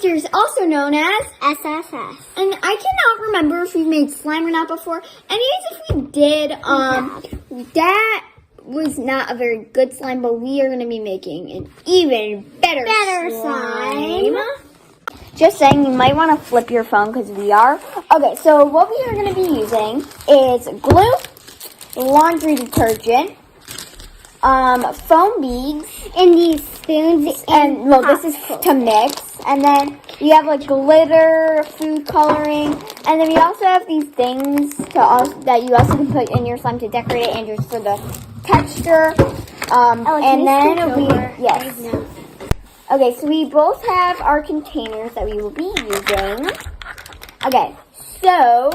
sisters, also known as SSS. And I cannot remember if we made slime or not before. Anyways, if we did, that was not a very good slime, but we are going to be making an even better slime. Just saying, you might want to flip your phone because we are. Okay, so what we are going to be using is glue, laundry detergent, foam beads, And these spoons. and well, this is to mix. And then we have like glitter, food coloring, and then we also have these things that you also can put in your slime to decorate it and just for the texture. And then yes. Okay, so we both have our containers that we will be using. Okay, so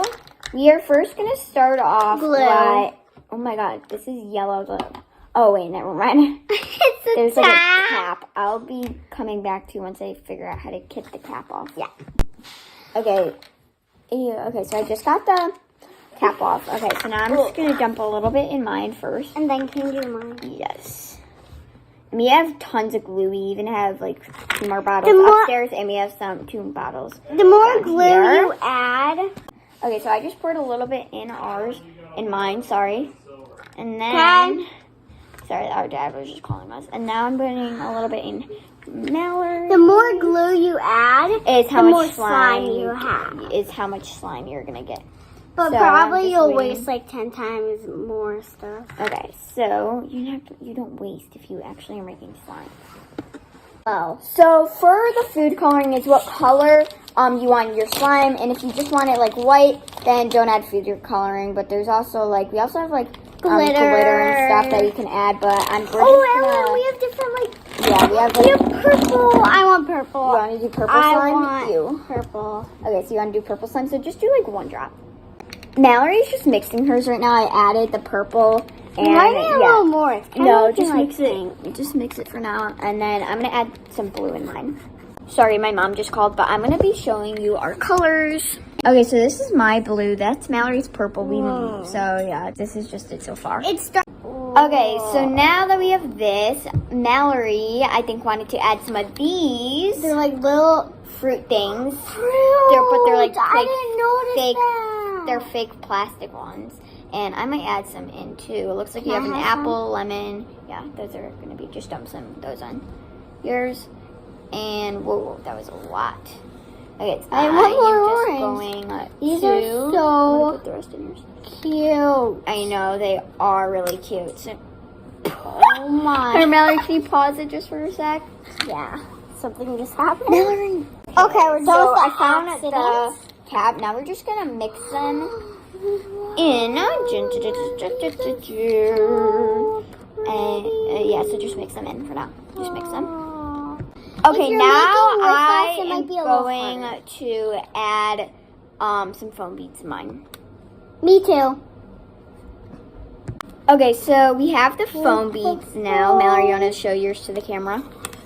we are first gonna start off Glue. by. Oh my God, this is yellow glue. Oh wait, never mind. It's a There's tap. like a cap. I'll be coming back to you once I figure out how to get the cap off. Yeah. Okay. Ew, okay, so I just got the cap off. Okay, so now I'm just going to dump a little bit in mine first. And then can you do mine? Yes. And we have tons of glue. We even have like 2 more bottles upstairs, and we have 2 bottles. The more down glue here. you add. Okay, so I just poured a little bit in mine, sorry. And then... Okay. Sorry, our dad was just calling us. And now I'm putting a little bit in Mallory. The more glue you add, Is how the much more slime you have. Is how much slime you're gonna get. But So, probably I'm you'll just waiting. waste like 10 times more stuff. Okay, so you don't waste if you actually are making slime. Oh, so for the food coloring is what color you want your slime, and if you just want it like white, then don't add food coloring. But there's also like we also have like glitter and stuff that you can add. But Ellen, we have different like. Yeah, we have like. We have purple. I want purple. You want to do purple I slime? want purple. Okay, so you want to do purple slime, so just do like 1 drop. Mallory's just mixing hers right now. I added the purple and Why need a little more? It's kinda no, looking just like mix it. Just mix it for now, and then I'm gonna add some blue in mine. Sorry, my mom just called, but I'm gonna be showing you our colors. Okay, so this is my blue. That's Mallory's purple. So yeah, this is just it so far. Okay, so now that we have this, Mallory, I think, wanted to add some of these. They're like little fruit things. fruit. They're like I didn't notice fake. that. They're fake plastic ones, and I might add some in too. It looks like you Can have I an have apple, lemon. Yeah, those are gonna be just dump some of those on yours. And whoa, that was a lot. Okay, so I want more just orange. going These to are so put the rest in yours. cute. I know they are really cute. So, Oh my. Hey, Mallory, can you pause it just for a sec? Yeah. Something just happened. Mallory. Okay, we're done So with I the found accidents. the cap. Now we're just gonna mix them in. And yeah, so just mix them in for now. Just mix them. Okay, If you're now making with us, I it am might be a little going harder. to add some foam beads to mine. Me too. Okay, so we have the foam beads now. Mallory, you want to show yours to the camera?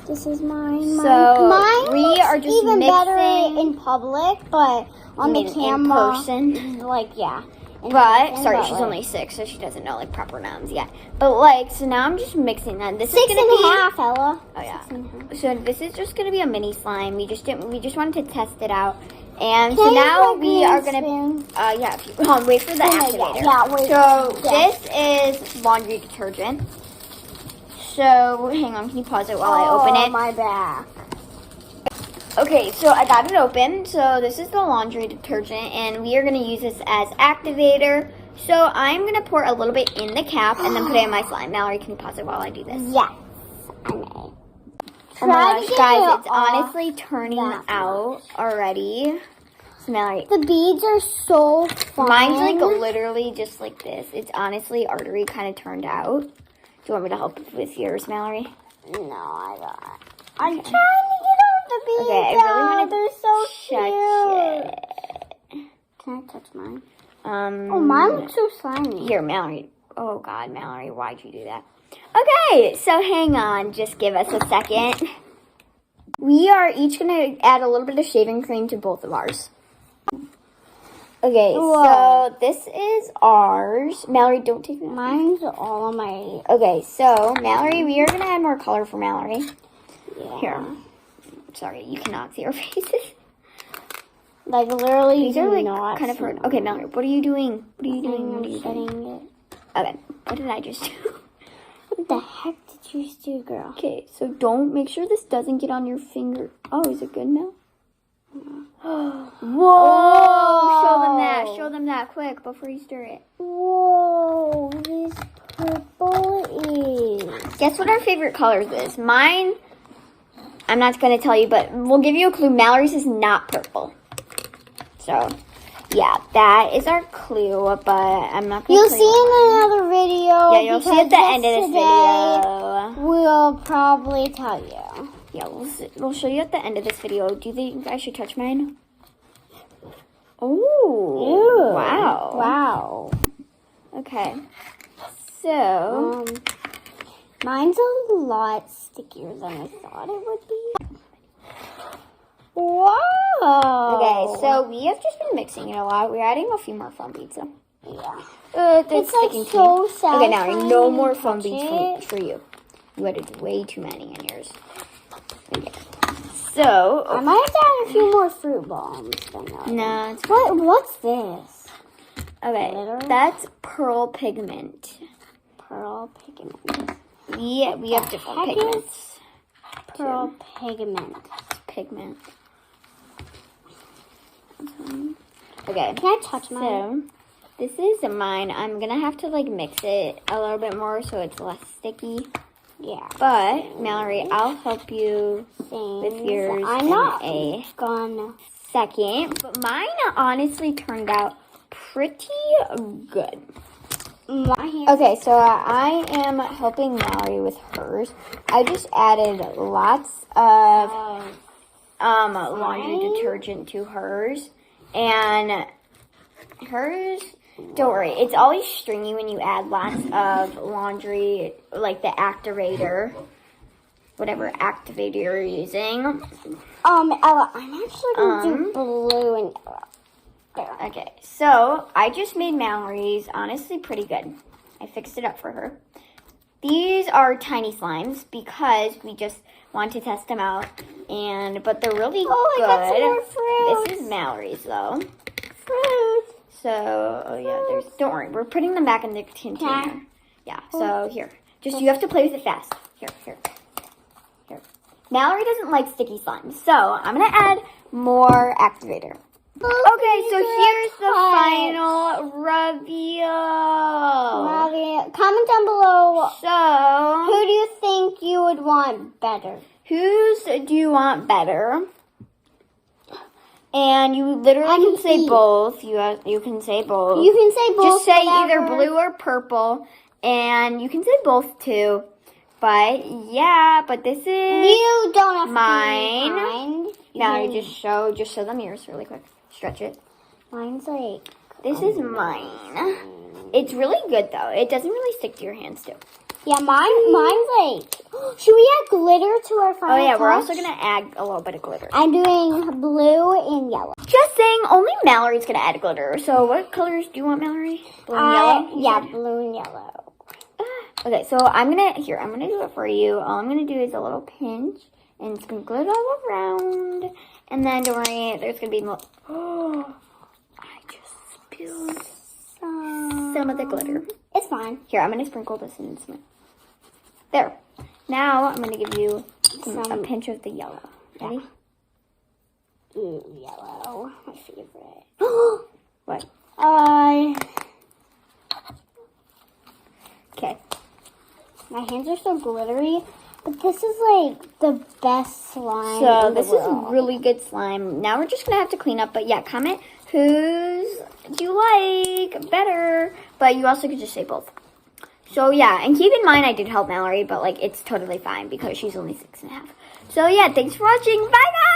This is mine. So, mine we looks are just even better mixing- in public, but on the In camera, person. like yeah. in But, person, sorry, but, she's like, only 6, so she doesn't know, like, proper nouns yet. But, like, so now I'm just mixing them. This 6 is going and to a be... half, Ella. Oh, yeah. 6 and a half. So this is just going to be a mini slime. We just wanted to test it out. And Can so I now have my we are green going to... spoon? yeah, if you, wait for the activator. Yeah, wait. So Yeah. this is laundry detergent. So, hang on, can you pause it while I open it? my back. Okay, so I got it open. So this is the laundry detergent, and we are going to use this as activator. So I'm going to pour a little bit in the cap and then put it in my slime. Mallory, can you pause it while I do this? Yes. I may. Oh Try my to gosh, get guys, it it's off honestly turning that out already. So Mallory, The beads are so fun. mine's like literally just like this. It's honestly artery kind of turned out. Do you want me to help with yours, Mallory? No, I don't. I'm trying to get off the beads. Okay, I really want to They're so check cute. Can I touch mine? it. Oh, mine looks so slimy. Here, Mallory. Oh, God, Mallory, why'd you do that? Okay, so hang on. Just give us a second. We are each going to add a little bit of shaving cream to both of ours. Okay, Whoa. so this is ours. Mallory, don't take that. Mine's all on my... Okay, so Mallory, we are going to add more color for Mallory. Yeah. Here. sorry, you cannot see our faces. Like literally, These are like not kind of hard. Okay, Mallory, what are you doing? What are you doing? What are you doing? setting it. Okay, what did I just do? What the heck did you just do, girl? Okay, so don't make sure this doesn't get on your finger. Oh, is it good now? Whoa! Show them that. Show them that quick before you stir it. Whoa, this purple is. Guess what our favorite colors is? Mine, I'm not going to tell you, but we'll give you a clue. Mallory's is not purple. So, yeah, that is our clue, but I'm not going to You'll see in another video. Yeah, you'll see at the end of this video. We'll probably tell you. Yeah, we'll show you at the end of this video. Do you think I should touch mine? Oh, wow. Wow. Okay. So, mine's a lot stickier than I thought it would be. Wow. okay, so we have just been mixing it a lot. We're adding a few more foam beads. So. Yeah. It's like sticking so to me. Okay, now satisfying no more to foam touch beads it. for you. You added way too many in yours. Okay. So, I might have to add a few more fruit bombs than that. no, it's What's this? okay. Glitter? That's pearl pigment. Pearl pigment. We have different heck is pigments. Pearl pigment. It's pigment. Okay. Can I touch mine? So, this is mine. I'm gonna have to like mix it a little bit more so it's less sticky. Yeah. But Mallory, I'll help you with yours I'm not in a gonna. second. But mine honestly turned out pretty good. My hand. Okay, so I am helping Mallory with hers. I just added lots of laundry detergent to hers, and hers. Don't worry, it's always stringy when you add lots of laundry, like the activator, whatever activator you're using. Ella, I'm actually gonna do blue and yellow. There. Okay, so I just made Mallory's honestly pretty good. I fixed it up for her. These are tiny slimes because we just want to test them out, but they're really good. I got some more fruit. This is Mallory's though. Fruit. So, oh yeah, don't worry, we're putting them back in the container. Okay. Yeah, so here. You have to play with it fast. Here. Mallory doesn't like sticky slime, so I'm going to add more activator. Okay, so here's the final reveal. Comment down below. So, Who do you think you would want better? whose do you want better? And you literally can say eat. both. You can say both. You can say both. Just say whatever. either blue or purple, and you can say both too. But yeah, but this is You don't have mine. to be kind. Now you just show them yours really quick. Stretch it. Mine's like. This is mine. It's really good though. It doesn't really stick to your hands too. Yeah, mine's like. Should we add glitter to our final Oh yeah, we're touch? also gonna add a little bit of glitter. I'm doing blue and yellow. Just saying, only Mallory's gonna add glitter. So what colors do you want, Mallory? Blue and yellow? Yeah, blue and yellow. Okay, so I'm gonna do it for you. All I'm gonna do is a little pinch and sprinkle it all around. And then don't worry, there's gonna be more. Oh, I just spilled some of the glitter. It's fine. Here, I'm gonna sprinkle this in some. There. Now I'm gonna give you a pinch of the yellow. Ready? Ooh, yellow. My favorite. What? Okay. My hands are so glittery, but this is like the best slime. So in this the is world. really good slime. Now we're just gonna have to clean up, but yeah, comment whose do you like better. But you also could just say both. So yeah, and keep in mind I did help Mallory, but like it's totally fine because she's only 6.5. So yeah, thanks for watching. Bye guys!